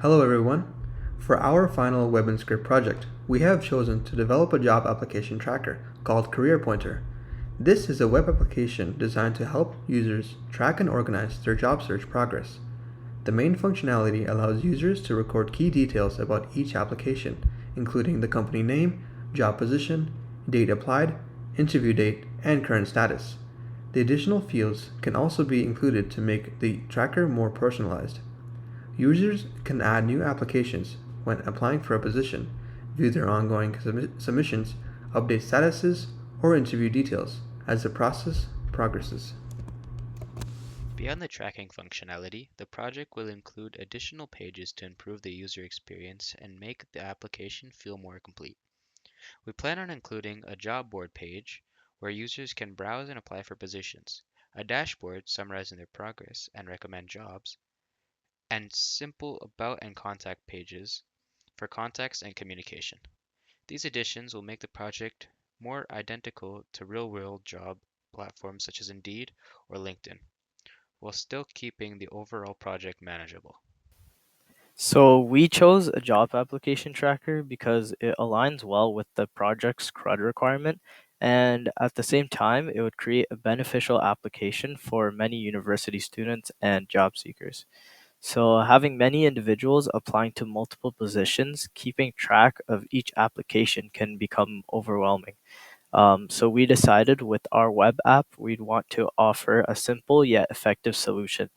Hello everyone. For our final Web and Script project, we have chosen to develop a job application tracker called Career Pointer. This is a web application designed to help users track and organize their job search progress. The main functionality allows users to record key details about each application, including the company name, job position, date applied, interview date, and current status. The additional fields can also be included to make the tracker more personalized. Users can add new applications when applying for a position, view their ongoing submissions, update statuses, or interview details as the process progresses. Beyond the tracking functionality, the project will include additional pages to improve the user experience and make the application feel more complete. We plan on including a job board page where users can browse and apply for positions, a dashboard summarizing their progress and recommend jobs, and simple about and contact pages for context and communication. These additions will make the project more identical to real-world job platforms such as Indeed or LinkedIn, while still keeping the overall project manageable. So we chose a job application tracker because it aligns well with the project's CRUD requirement, and at the same time, it would create a beneficial application for many university students and job seekers. So having many individuals applying to multiple positions, keeping track of each application can become overwhelming. So we decided with our web app, we'd want to offer a simple yet effective solution,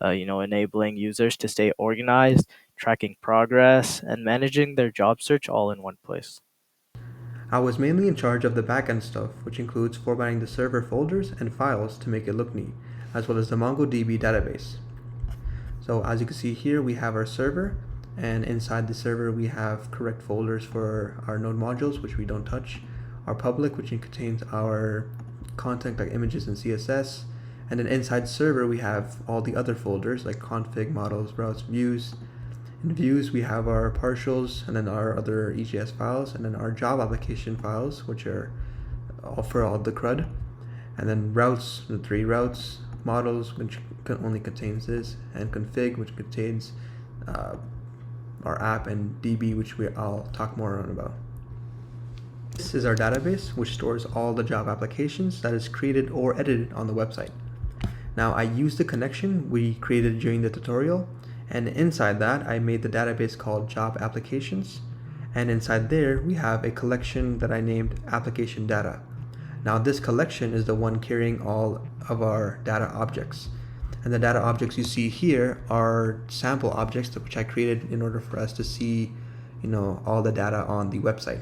enabling users to stay organized, tracking progress, and managing their job search all in one place. I was mainly in charge of the backend stuff, which includes formatting the server folders and files to make it look neat, as well as the MongoDB database. So as you can see here, we have our server, and inside the server we have correct folders for our node modules, which we don't touch, our public, which contains our content like images and CSS, and then inside server we have all the other folders like config, models, routes, views. In views we have our partials and then our other EJS files, and then our job application files, which are all for all the CRUD, and then routes, the three routes, models, which only contains this, and config, which contains uh, our app, and DB, which I'll talk more on about. This is our database, which stores all the job applications that is created or edited on the website. Now I used the connection we created during the tutorial, and inside that I made the database called job applications, and inside there we have a collection that I named application data. Now this collection is the one carrying all of our data objects. And the data objects you see here are sample objects which I created in order for us to see, all the data on the website.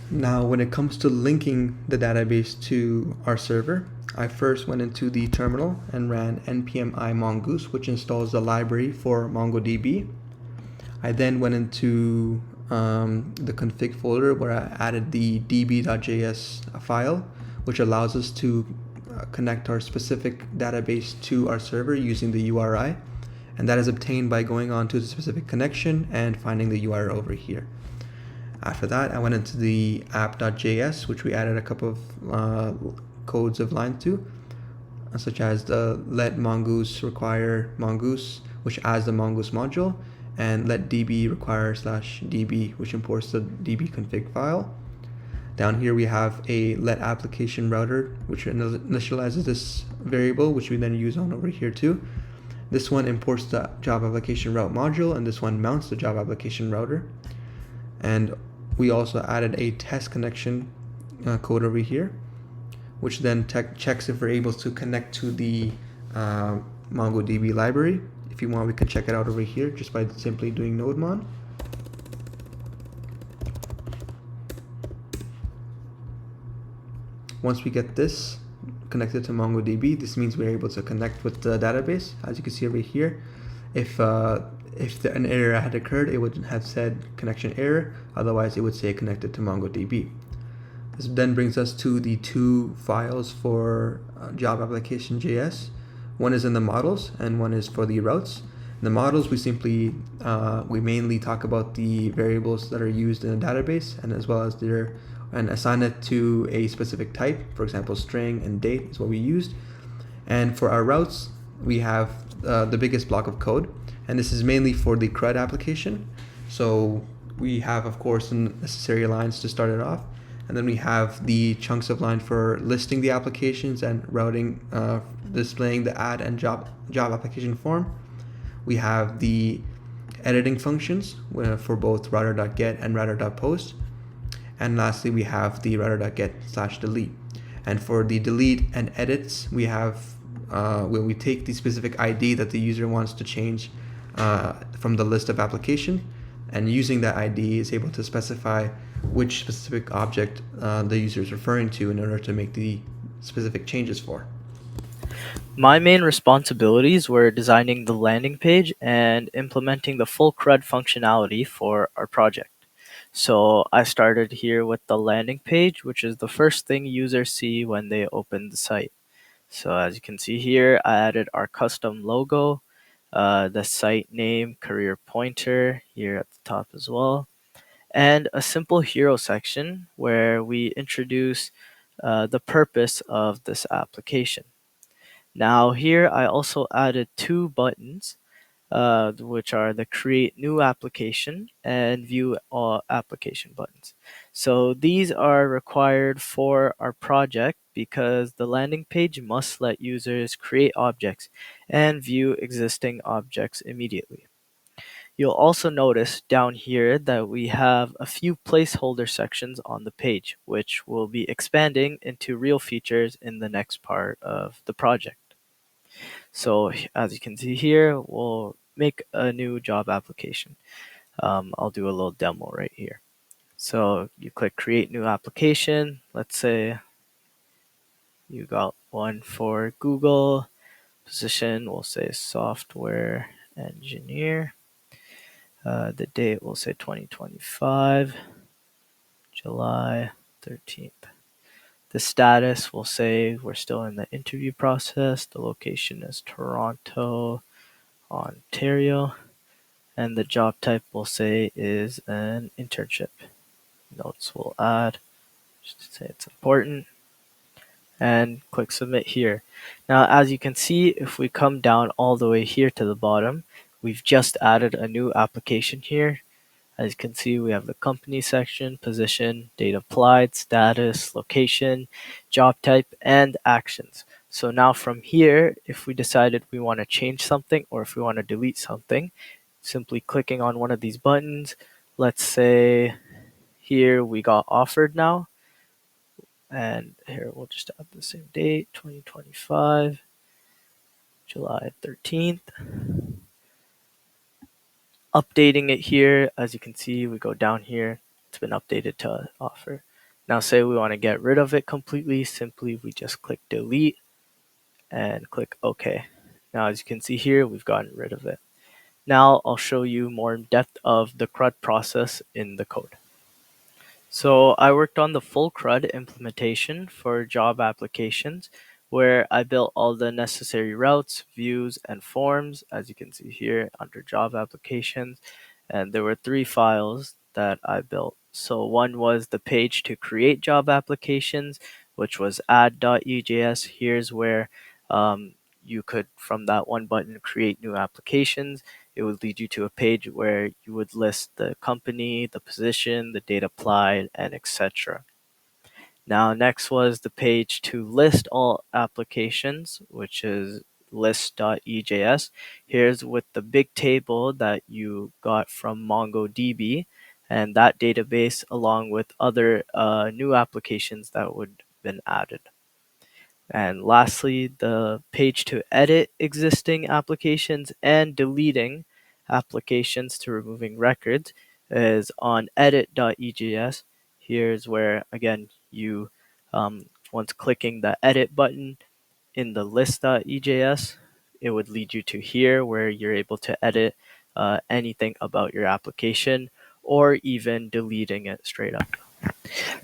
Now when it comes to linking the database to our server, I first went into the terminal and ran npm i mongoose, which installs the library for MongoDB. I then went into the config folder where I added the db.js file, which allows us to connect our specific database to our server using the URI, and that is obtained by going on to the specific connection and finding the URI over here. After that, I went into the app.js, which we added a couple of codes of lines to, such as the let mongoose require mongoose, which adds the mongoose module, and let db require /db, which imports the db config file. Down here we have a let application router, which initializes this variable, which we then use on over here too. This one imports the job application route module, and this one mounts the job application router. And we also added a test connection code over here, which then checks if we're able to connect to the MongoDB library. If you want, we can check it out over here just by simply doing nodemon. Once we get this connected to MongoDB, this means we're able to connect with the database. As you can see over here, if an error had occurred, it would have said connection error. Otherwise, it would say connected to MongoDB. This then brings us to the two files for job application JS. One is in the models and one is for the routes. In the models, we mainly talk about the variables that are used in a database, and as well as and assign it to a specific type. For example, string and date is what we used. And for our routes, we have the biggest block of code, and this is mainly for the CRUD application. So we have, of course, the necessary lines to start it off, and then we have the chunks of line for listing the applications and routing, displaying the add and job application form. We have the editing functions for both router.get and router.post. And lastly, we have the router.get/delete. And for the delete and edits, we have when we take the specific ID that the user wants to change from the list of application, and using that ID is able to specify which specific object the user is referring to in order to make the specific changes for. My main responsibilities were designing the landing page and implementing the full CRUD functionality for our project. So I started here with the landing page, which is the first thing users see when they open the site. So as you can see here, I added our custom logo, the site name, career pointer here at the top as well, and a simple hero section where we introduce the purpose of this application. Now here I also added two buttons, which are the create new application and view all application buttons. So these are required for our project because the landing page must let users create objects and view existing objects immediately. You'll also notice down here that we have a few placeholder sections on the page, which will be expanding into real features in the next part of the project. So as you can see here, we'll make a new job application. I'll do a little demo right here. So you click create new application. Let's say you got one for Google. Position, we'll say software engineer. The date, we'll say 2025, July 13th. The status, we'll say we're still in the interview process. The location is Toronto, Ontario. And the job type we'll say is an internship. Notes we'll add, just to say it's important. And click submit here. Now, as you can see, if we come down all the way here to the bottom, we've just added a new application here. As you can see, we have the company section, position, date applied, status, location, job type, and actions. So now from here, if we decided we want to change something or if we want to delete something, simply clicking on one of these buttons, let's say here we got offered now, and here we'll just add the same date, 2025, July 13th. Updating it here, as you can see, we go down here, it's been updated to offer. Now say we want to get rid of it completely, simply we just click delete and click OK. Now as you can see here, we've gotten rid of it. Now I'll show you more in depth of the CRUD process in the code. So I worked on the full CRUD implementation for job applications where I built all the necessary routes, views, and forms, as you can see here under job applications. And there were three files that I built. So one was the page to create job applications, which was add.ejs. Here's where you could, from that one button, create new applications. It would lead you to a page where you would list the company, the position, the date applied, and etc. Now, next was the page to list all applications, which is list.ejs. Here's with the big table that you got from MongoDB and that database along with other new applications that would have been added. And lastly, the page to edit existing applications and deleting applications to removing records is on edit.ejs. Here's where, again, you, once clicking the edit button in the list.ejs, it would lead you to here where you're able to edit anything about your application or even deleting it straight up.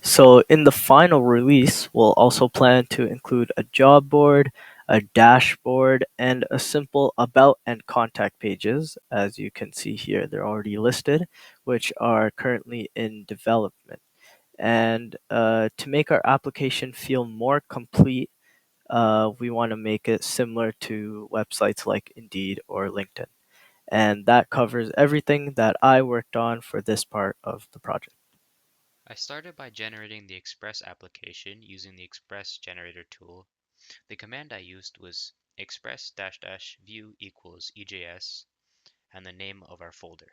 So in the final release, we'll also plan to include a job board, a dashboard, and a simple about and contact pages. As you can see here, they're already listed, which are currently in development. And to make our application feel more complete, we want to make it similar to websites like Indeed or LinkedIn. And that covers everything that I worked on for this part of the project. I started by generating the Express application using the Express generator tool. The command I used was express-view equals EJS and the name of our folder.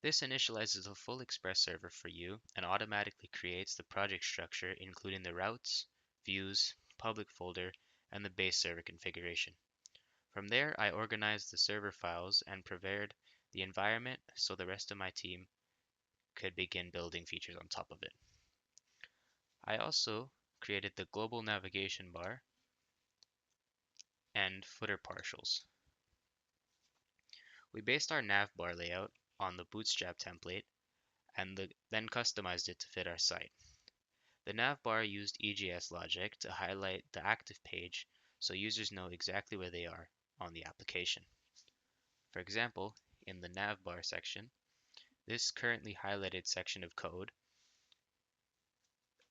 This initializes the full Express server for you and automatically creates the project structure including the routes, views, public folder, and the base server configuration. From there, I organized the server files and prepared the environment so the rest of my team could begin building features on top of it. I also created the global navigation bar and footer partials. We based our nav bar layout on the Bootstrap template and then customized it to fit our site. The nav bar used EJS logic to highlight the active page so users know exactly where they are on the application. For example, in the nav bar section, this currently highlighted section of code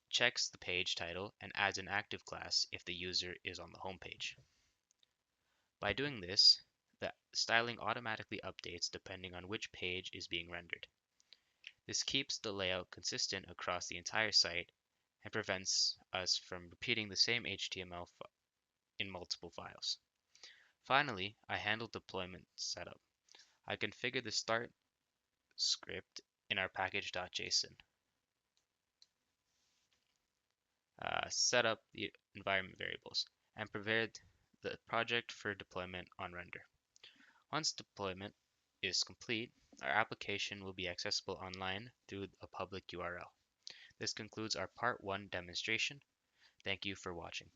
checks the page title and adds an active class if the user is on the home page. By doing this, the styling automatically updates depending on which page is being rendered. This keeps the layout consistent across the entire site and prevents us from repeating the same HTML in multiple files. Finally, I handled deployment setup. I configured the start script in our package.json, set up the environment variables, and prepared the project for deployment on render. Once deployment is complete, our application will be accessible online through a public URL. This concludes our Part 1 demonstration. Thank you for watching.